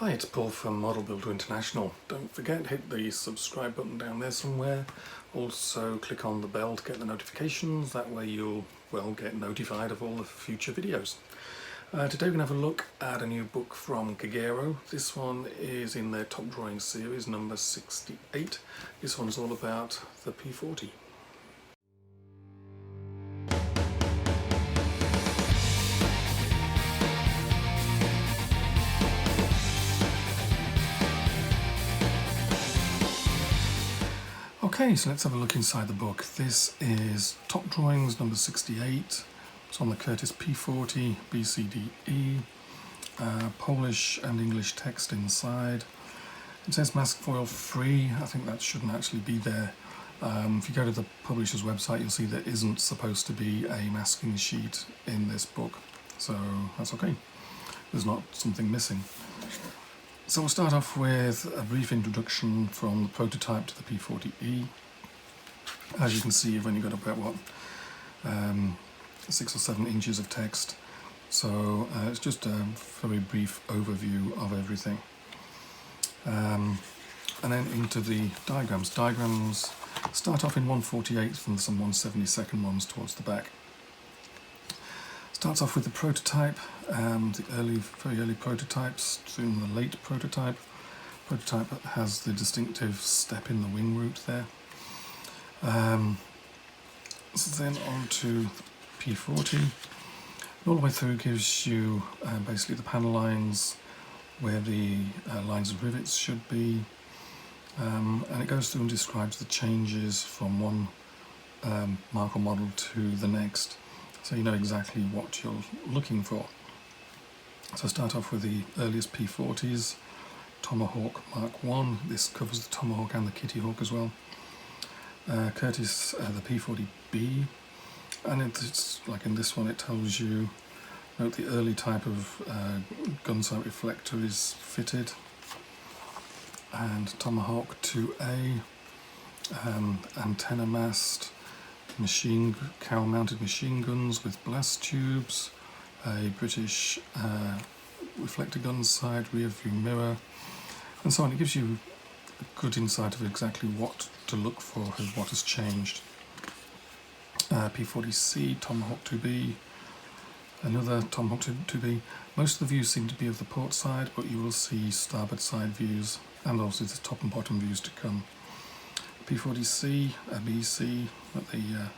Hi, it's Paul from Model Builder International. Don't forget, hit the subscribe button down there somewhere. Also click on the bell to get the notifications. That way you'll, get notified of all the future videos. Today we're going to have a look at a new book from Kagero. This one is in their Top Drawings series, number 68. This one's all about the P-40. Okay, so let's have a look inside the book. This is Top Drawings number 68. It's on the Curtis P-40, BCDE, Polish and English text inside. It says mask foil free. I think that shouldn't actually be there. If you go to the publisher's website, you'll see there isn't supposed to be a masking sheet in this book. So that's okay. There's not something missing. So we'll start off with a brief introduction from the prototype to the P-40E. As you can see, you've only got about 6 or 7 inches of text, so it's just a very brief overview of everything. And then into the diagrams. Diagrams start off in 1/48 and some 1/72 ones towards the back. Starts off with the prototype, the very early prototypes, soon the late prototype. Prototype has the distinctive step in the wing root there. So then on to the P-40. All the way through gives you basically the panel lines, where the lines of rivets should be, and it goes through and describes the changes from one marker model to the next, so you know exactly what you're looking for. So start off with the earliest P-40s, Tomahawk Mark I. This covers the Tomahawk and the Kitty Hawk as well. Curtis, the P-40B, and it's like in this one it tells you, note the early type of gun sight reflector is fitted, and Tomahawk 2A, antenna mast, cowl-mounted machine guns with blast tubes, a British reflector gun sight, rear view mirror, and so on. It gives you a good insight of exactly what to look for and what has changed. P-40C, Tomahawk 2B, another Tomahawk 2B. Most of the views seem to be of the port side, but you will see starboard side views and also the top and bottom views to come. P-40C, BC, at the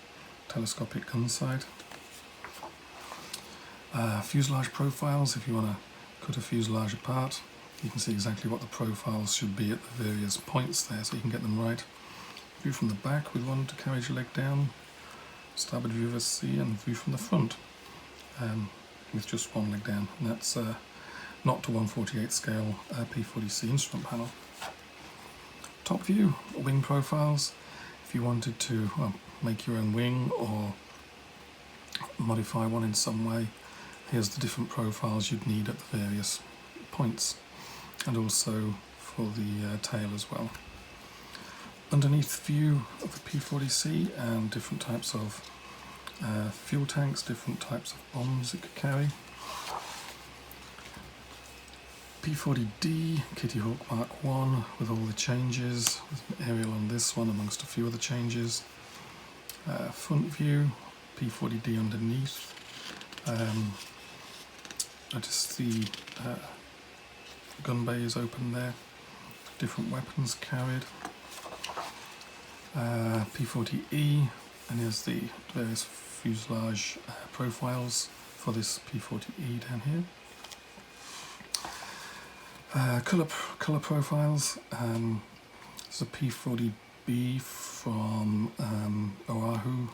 telescopic gun sight. Fuselage profiles, if you want to cut a fuselage apart, you can see exactly what the profiles should be at the various points there, so you can get them right. View from the back with one carriage leg down, starboard view of a C, and view from the front with just one leg down, and that's not to 1/48 scale P-40C instrument panel. Top view, wing profiles. If you wanted to make your own wing or modify one in some way, here's the different profiles you'd need at the various points, and also for the tail as well. Underneath view of the P-40C and different types of fuel tanks, different types of bombs it could carry. P-40D, Kitty Hawk Mark I, with all the changes, with an aerial on this one amongst a few other changes. Front view, P-40D underneath. Notice the gun bay is open there, different weapons carried. P-40E, and here's the various fuselage profiles for this P-40E down here. Colour profiles. This is a P-40B from Oahu,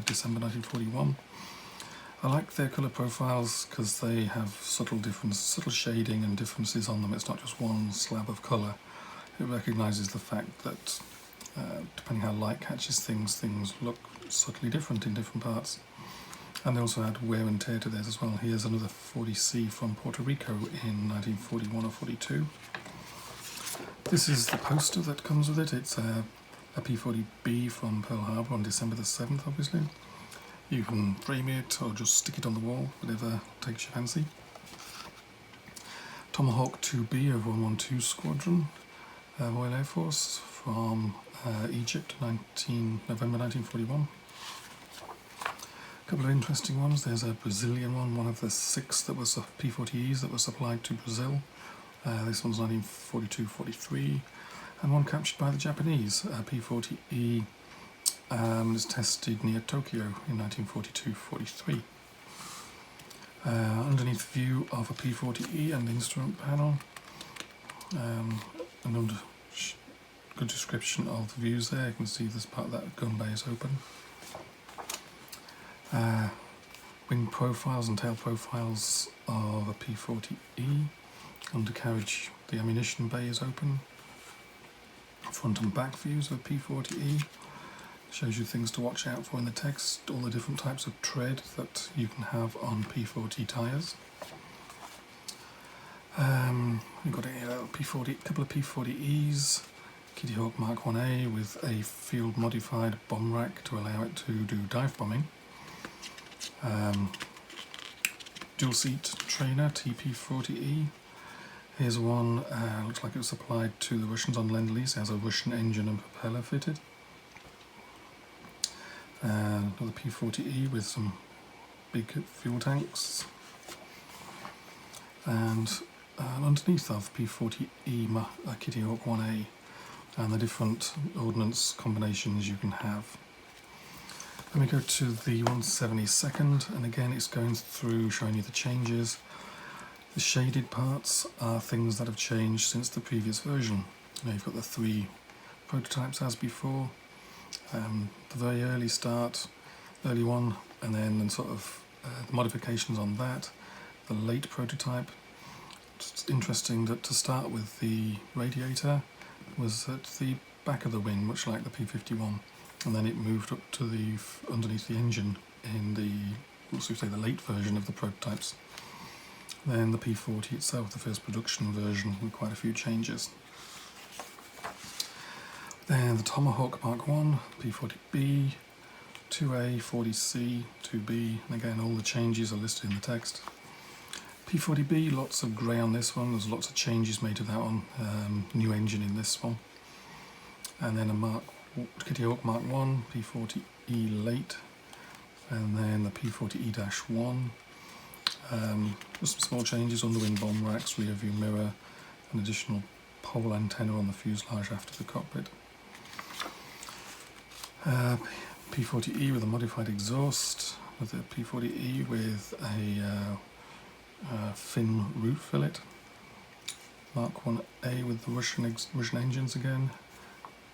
December 1941. I like their colour profiles because they have subtle shading and differences on them. It's not just one slab of colour. It recognises the fact that depending how light catches things look subtly different in different parts. And they also add wear and tear to theirs as well. Here's another 40C from Puerto Rico in 1941 or 42. This is the poster that comes with it. It's a P-40B from Pearl Harbor on December the 7th, obviously. You can frame it or just stick it on the wall, whatever takes your fancy. Tomahawk 2B of 112 Squadron, Royal Air Force from Egypt, November 1941. A couple of interesting ones. There's a Brazilian one of the 6 that was P-40Es that was supplied to Brazil. This one's 1942-43, and one captured by the Japanese. P-40E was tested near Tokyo in 1942-43. Underneath view of a P-40E and the instrument panel, and under good description of the views there. You can see this part of that gun bay is open. Wing profiles and tail profiles of a P-40E. Undercarriage, the ammunition bay is open. Front and back views of a P-40E. Shows you things to watch out for in the text, all the different types of tread that you can have on P-40 tyres. We've got a couple of P-40Es, Kitty Hawk Mark 1A with a field modified bomb rack to allow it to do dive bombing. Dual seat trainer TP-40E. Here's one, looks like it was supplied to the Russians on Lend-Lease. It has a Russian engine and propeller fitted. Another P-40E with some big fuel tanks. And underneath of P-40E Kitty Hawk 1A and the different ordnance combinations you can have. Then we go to the 172nd, and again it's going through showing you the changes. The shaded parts are things that have changed since the previous version. Now you've got the 3 prototypes as before, the very early one, and then sort of the modifications on that, the late prototype. It's interesting that to start with, the radiator was at the back of the wing, much like the P-51, and then it moved up to the underneath the engine in the, let's say, the late version of the prototypes. Then the P-40 itself, the first production version, with quite a few changes. Then the Tomahawk Mark 1, P-40B, 2A, 40C, 2B, and again all the changes are listed in the text. P-40B, lots of grey on this one, there's lots of changes made to that one, new engine in this one. And then a Kitty Hawk Mark 1, P-40E late, and then the P-40E-1. Just some small changes on the wing bomb racks, rear view mirror, an additional pole antenna on the fuselage after the cockpit. P-40E with a modified exhaust, with a P-40E with a fin root fillet. Mark 1A with the Russian engines again.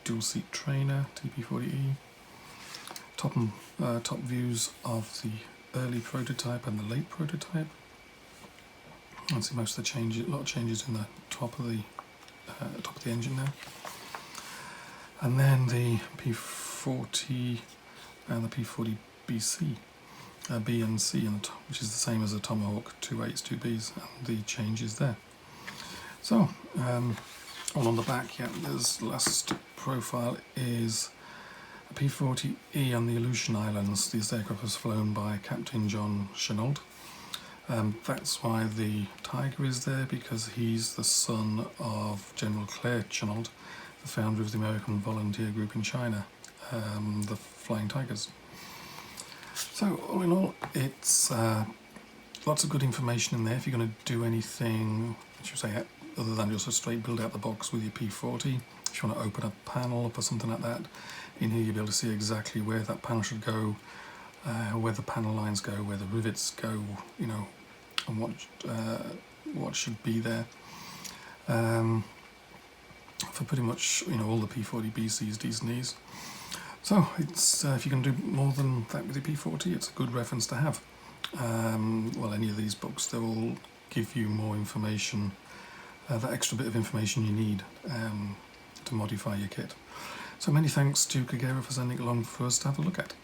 Dual seat trainer, TP-40E. Top views of the early prototype and the late prototype. You can see most of the changes, a lot of changes in the top of the engine now. And then the P-40 and the P-40BC, B and C, which is the same as the Tomahawk 2As, 2Bs, and the changes there. So, all on the back, yeah, this last profile is a P-40E on the Aleutian Islands. This aircraft was flown by Captain John Chenault. That's why the tiger is there, because he's the son of General Claire Chenault, the founder of the American Volunteer Group in China, the Flying Tigers. So all in all, it's lots of good information in there. If you're going to do anything, other than just a straight build out the box with your P-40, if you want to open a panel up or something like that, in here you'll be able to see exactly where that panel should go, where the panel lines go, where the rivets go, you know, and what should be there. For pretty much, you know, all the P-40 BCs, Ds and Es. So it's if you can do more than that with the P-40, it's a good reference to have. Well, any of these books, they will give you more information, that extra bit of information you need to modify your kit. So many thanks to Kagero for sending it along for us to have a look at.